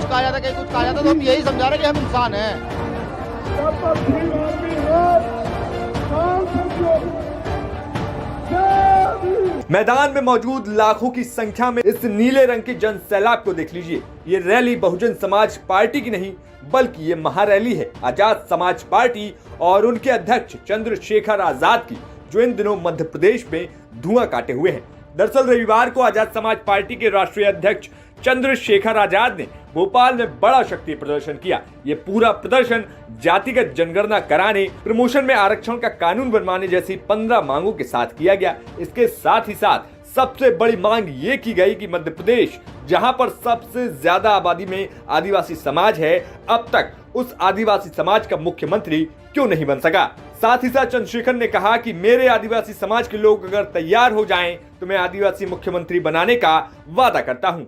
कहा जाता है, कहीं कुछ कहा जाता है, तो हम यही समझा रहे हैं कि हम इंसान हैं। मैदान में मौजूद लाखों की संख्या में इस नीले रंग के जन सैलाब को देख लीजिए। ये रैली बहुजन समाज पार्टी की नहीं बल्कि ये महारैली है आजाद समाज पार्टी और उनके अध्यक्ष चंद्रशेखर आजाद की, जो इन दिनों मध्य प्रदेश में धुआं काटे हुए हैं। दरअसल रविवार को आजाद समाज पार्टी के राष्ट्रीय अध्यक्ष चंद्रशेखर आजाद ने भोपाल में बड़ा शक्ति प्रदर्शन किया। ये पूरा प्रदर्शन जातिगत जनगणना कराने, प्रमोशन में आरक्षण का कानून बनवाने जैसी 15 मांगों के साथ किया गया। इसके साथ ही साथ सबसे बड़ी मांग ये की गई कि मध्य प्रदेश, जहां पर सबसे ज्यादा आबादी में आदिवासी समाज है, अब तक उस आदिवासी समाज का मुख्यमंत्री क्यों नहीं बन सका। साथ ही साथ चंद्रशेखर ने कहा कि मेरे आदिवासी समाज के लोग अगर तैयार हो जाएं तो मैं आदिवासी मुख्यमंत्री बनाने का वादा करता हूं।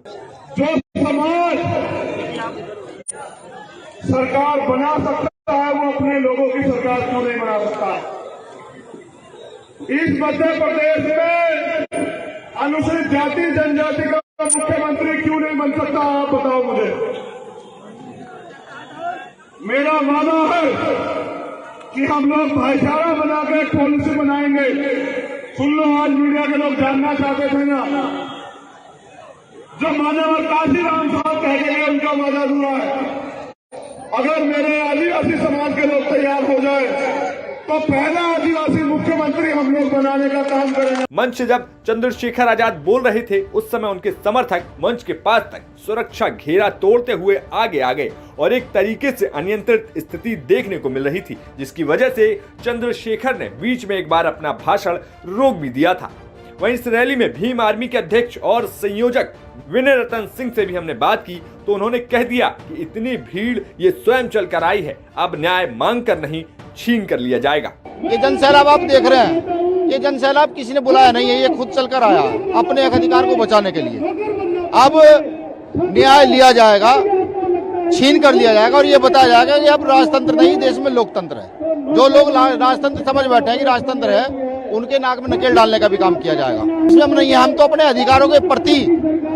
जो समाज सरकार बना सकता है वो अपने लोगों की सरकार क्यों नहीं बना सकता। इस मध्य प्रदेश में अनुसूचित जाति जनजाति का मुख्यमंत्री क्यों नहीं बन सकता, आप बताओ मुझे। मेरा वादा है कि हम लोग भाईचारा बना के एक पॉलिसी बनाएंगे। सुन लो, आज मीडिया के लोग जानना चाहते थे ना, जो मानव काशीराम साहब कह गए उनका वादा अधूरा है। अगर मेरे आदिवासी समाज के लोग तैयार हो जाए तो पहला आदिवासी मुख्यमंत्री हम लोग बनाने का काम करेंगे। मंच से जब चंद्रशेखर आजाद बोल रहे थे उस समय उनके समर्थक मंच के पास तक सुरक्षा घेरा तोड़ते हुए आगे आ गए और एक तरीके से अनियंत्रित स्थिति देखने को मिल रही थी, जिसकी वजह से चंद्रशेखर ने बीच में एक बार अपना भाषण रोक भी दिया था। वहीं इस रैली में भीम आर्मी के अध्यक्ष और संयोजक विनय रतन सिंह से भी हमने बात की तो उन्होंने कह दिया कि इतनी भीड़ ये स्वयं चल कर आई है, अब न्याय मांग कर नहीं छीन कर लिया जाएगा। ये जन सैलाब आप देख रहे हैं, ये जन सैलाब किसी ने बुलाया नहीं है, ये खुद चल कर आया अपने अधिकार को बचाने के लिए। अब न्याय लिया जाएगा, छीन कर लिया जाएगा और ये बताया जाएगा कि अब राजतंत्र नहीं, देश में लोकतंत्र है। जो लोग राजतंत्र समझ बैठे हैं कि राजतंत्र है, उनके नाक में नकेल डालने का भी काम किया जाएगा। इसमें हम नहीं है, हम तो अपने अधिकारों के प्रति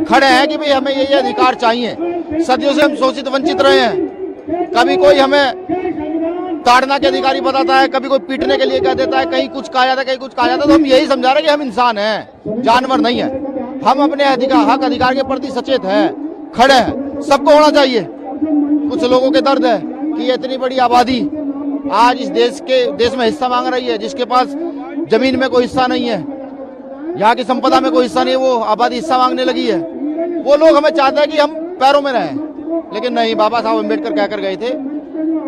खड़े हैं कि भाई हमें ये अधिकार चाहिए। सदियों से हम शोषित वंचित रहे हैं। कभी कोई हमें ताड़ना के अधिकारी बताता है, कभी कोई पीटने के लिए कह देता है, कहीं कुछ कहा जाता है, कहीं कुछ कहा जाता है, तो हम यही समझा रहे हैं कि हम इंसान हैं, जानवर नहीं है। हम अपने अधिकार के प्रति सचेत हैं, खड़े हैं, सबको होना चाहिए। कुछ लोगों के दर्द है कि इतनी बड़ी आबादी आज इस देश में हिस्सा मांग रही है, जिसके पास जमीन में कोई हिस्सा नहीं है, यहाँ की संपदा में कोई हिस्सा नहीं है, वो आबादी हिस्सा मांगने लगी है। वो लोग हमें चाहते हैं कि हम पैरों में रहें, लेकिन नहीं। बाबा साहब अम्बेडकर कहकर गए थे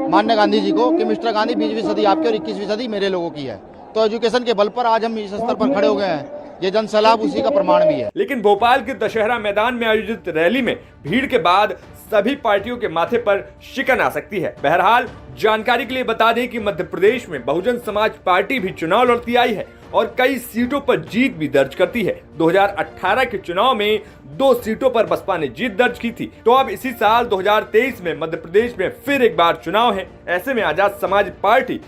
माननीय गांधी जी को कि मिस्टर गांधी 20वीं सदी आपकी और 21वीं सदी मेरे लोगों की है। तो एजुकेशन के बल पर आज हम इस स्तर पर खड़े हो गए हैं। ये जन सैलाब उसी का प्रमाण भी है। लेकिन भोपाल के दशहरा मैदान में आयोजित रैली में भीड़ के बाद सभी पार्टियों के माथे पर शिकन आ सकती है। बहरहाल जानकारी के लिए बता दें कि मध्य प्रदेश में बहुजन समाज पार्टी भी चुनाव लड़ती आई है और कई सीटों पर जीत भी दर्ज करती है। 2018 के चुनाव में 2 सीटों पर बसपा ने जीत दर्ज की थी। तो अब इसी साल 2023 में मध्य प्रदेश में फिर एक बार चुनाव है। ऐसे में आजाद समाज पार्टी